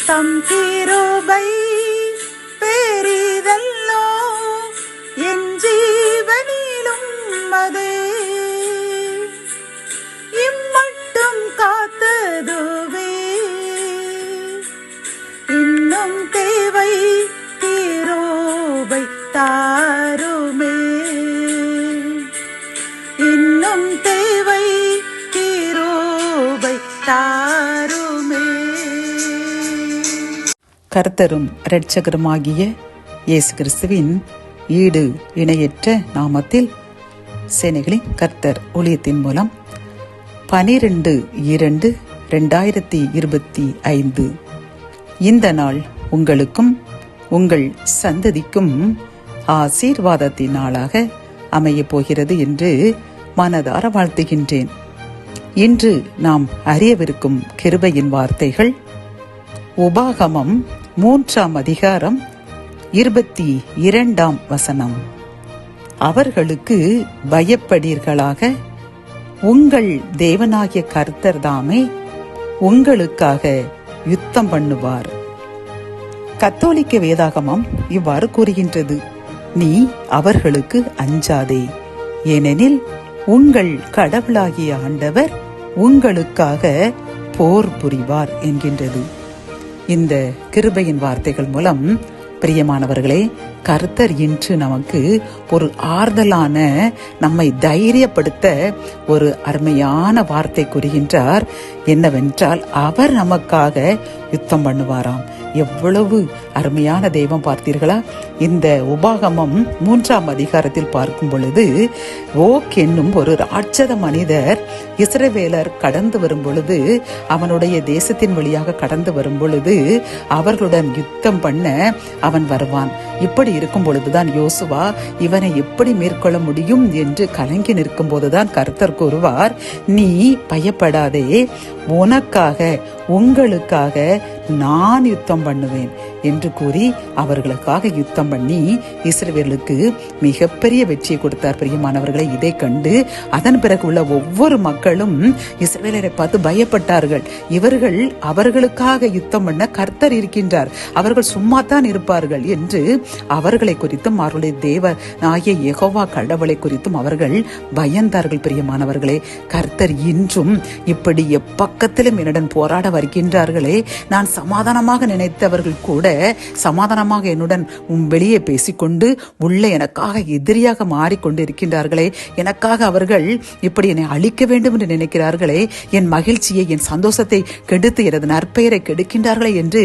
தம் கிருபை பெரிதல்லோ என் ஜீவனிலும் அதே இம்மட்டும் காத்ததுவே இன்னும் தேவை கிருபை தாருமே இன்னும் தேவை கிருபை தாருமே. கர்த்தரும் இரட்சகருமாகிய இயேசு கிறிஸ்துவின் ஈடு இணையற்ற நாமத்தில் சேனைகளின் கர்த்தர் ஊழியத்தின் மூலம் 12/2/2025 இந்த நாள் உங்களுக்கும் உங்கள் சந்ததிக்கும் ஆசீர்வாதத்தின் நாளாக அமையப் போகிறது என்று மனதார வாழ்த்துகின்றேன். இன்று நாம் அறியவிருக்கும் கிருபையின் வார்த்தைகள் உபாகமம் 3:22 அவர்களுக்கு பயப்படீர்களாக, உங்கள் தேவனாகிய கர்த்தர் தாமே உங்களுக்காக யுத்தம் பண்ணுவார். கத்தோலிக்க வேதாகமம் இவ்வாறு கூறுகின்றது, நீ அவர்களுக்கு அஞ்சாதே, ஏனெனில் உங்கள் கடவுளாகிய ஆண்டவர் உங்களுக்காக போர் புரிவார் என்கின்றது. இந்த கிருபையின் வார்த்தைகள் மூலம் பிரியமானவர்களே, கர்த்தர் இன்று நமக்கு ஒரு ஆறுதலான, நம்மை தைரியப்படுத்த ஒரு அருமையான வார்த்தை கூறுகின்றார். என்னவென்றால், அவர் நமக்காக யுத்தம் பண்ணுவாராம். எவ்வளவு அருமையான தெய்வம் பார்த்தீர்களா? இந்த உபாகமம் 3 பார்க்கும் பொழுது, ஓக் என்னும் ஒரு ராட்சத மனிதர் இஸ்ரவேலர் கடந்து வரும் பொழுது, அவனுடைய தேசத்தின் வழியாக கடந்து வரும் பொழுது அவர்களுடன் யுத்தம் பண்ண அவன் வருவான். இப்படி இருக்கும் பொழுதுதான் யோசுவா இவனை எப்படி மேற்கொள்ள முடியும் என்று கலங்கி நிற்கும் போதுதான் கர்த்தர் கூறுவார், நீ பயப்படாதே, உனக்காக உங்களுக்காக நான் யுத்தம் பண்ணுவேன் என்று கூறி அவர்களுக்காக யுத்தம் பண்ணி இஸ்ரவேலுக்கு மிகப்பெரிய வெற்றியை கொடுத்தார். பிரியமானவர்களை, இதை கண்டு அதன் பிறகு உள்ள ஒவ்வொரு மக்களும் இஸ்ரவேலரை பார்த்து பயப்பட்டார்கள். இவர்கள் அவர்களுக்காக யுத்தம் பண்ண கர்த்தர் இருக்கின்றார், அவர்கள் சும்மா தான் இருப்பார்கள் என்று அவர்களை குறித்தும் அவர்களுடைய தேவனாகிய யெகோவா கடவுளை குறித்தும் அவர்கள் பயந்தார்கள். பிரியமானவர்களே, கர்த்தர் இன்றும் இப்படி எப்பக்கத்திலும் என்னுடன் போராட வருகின்றார்களே, நான் சமாதானமாக நினைத்தவர்கள் கூட சமாதானமாக என்னுடன் வெளியே பேசிக்கொண்டு உள்ளே எனக்காக எதிரியாக மாறிக்கொண்டு இருக்கின்றார்களே, எனக்காக அவர்கள் இப்படி என்னை அழிக்க வேண்டும் என்று நினைக்கிறார்களே, என் மகிழ்ச்சியை, என் சந்தோஷத்தை கெடுத்து எனது நற்பெயரை கெடுக்கின்றார்களே என்று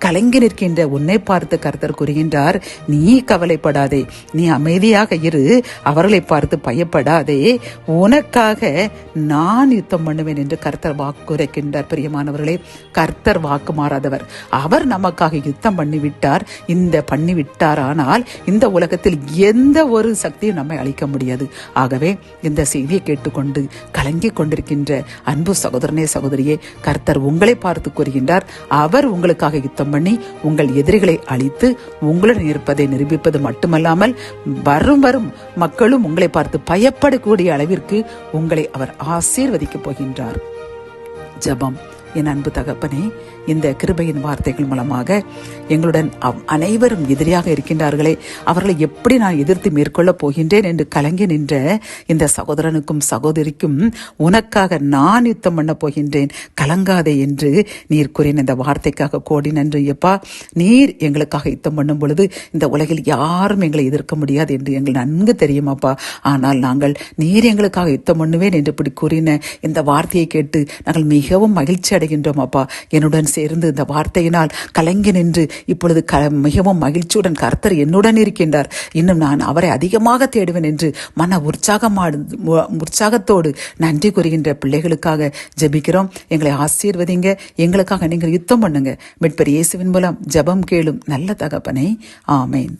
கலங்கி நிற்கின்ற உன்னை பார்த்து கர்த்தர் கூறுகின்றார், நீ கவலைப்படாதே, நீ அமைதியாக இரு, அவர்களை பார்த்து பயப்படாதே, உனக்காக நான் யுத்தம் பண்ணுவேன் என்று கர்த்தர் வாக்குரைக்கின்றார். பிரியமானவர்களே, கர்த்தர் வாக்கு மாறாதவர். அவர் நமக்காக யுத்தம் பண்ணிவிட்டார். ஆனால் இந்த உலகத்தில் எந்த ஒரு சக்தியும் நம்மை அழிக்க முடியாது. ஆகவே இந்த செய்தியை கேட்டுக்கொண்டு கலங்கி கொண்டிருக்கின்ற அன்பு சகோதரனே, சகோதரியே, கர்த்தர் உங்களை பார்த்து கூறுகின்றார், அவர் உங்களுக்காக யுத்தம் பண்ணி உங்கள் எதிரிகளை அழித்து உங்களுடன் இருப்பதை நிரூபிப்பது மட்டுமல்லாமல் வரும் மக்களும் உங்களை பார்த்து பயப்படக்கூடிய அளவிற்கு உங்களை அவர் ஆசீர்வதிக்கப் போகின்றார். ஜெபம். என் அன்பு தகப்பனே, இந்த கிருபையின் வார்த்தைகள் மூலமாக எங்களுடன் அனைவரும் எதிரியாக இருக்கின்றார்களே, அவர்களை எப்படி நான் எதிர்த்து மேற்கொள்ளப் போகின்றேன் என்று கலங்கி நின்ற இந்த சகோதரனுக்கும் சகோதரிக்கும் உனக்காக நான் யுத்தம் பண்ண போகின்றேன், கலங்காதே என்று நீர் கூறின இந்த வார்த்தைக்காக கோடி நன்றி ஐயப்பா. நீர் எங்களுக்காக யுத்தம் பண்ணும் பொழுது இந்த உலகில் யாரும் எங்களை எதிர்க்க முடியாது என்று எங்களுக்கு நன்கு தெரியுமாப்பா. ஆனால் நாங்கள் நீர் எங்களுக்காக யுத்தம் பண்ணுவேன் என்று இப்படி கூறின இந்த வார்த்தையை கேட்டு நாங்கள் மிகவும் மகிழ்ச்சி அடைகின்றோம் அப்பா. என்னுடன் சேர்ந்து இந்த வார்த்தையினால் கலங்கி நின்று இப்பொழுது மிகவும் மகிழ்ச்சியுடன் கர்த்தர் என்னுடன் இருக்கின்றார், இன்னும் நான் அவரை அதிகமாக தேடுவேன் என்று மன உற்சாகத்தோடு நன்றி கூறுகின்ற பிள்ளைகளுக்காக ஜெபிக்கிறோம். எங்களை ஆசீர்வதிங்க, எங்களுக்காக நீங்கள் யுத்தம் பண்ணுங்க. மீட்பர் இயேசுவின் மூலம் ஜெபம் கேளும் நல்ல தகப்பனே, ஆமேன்.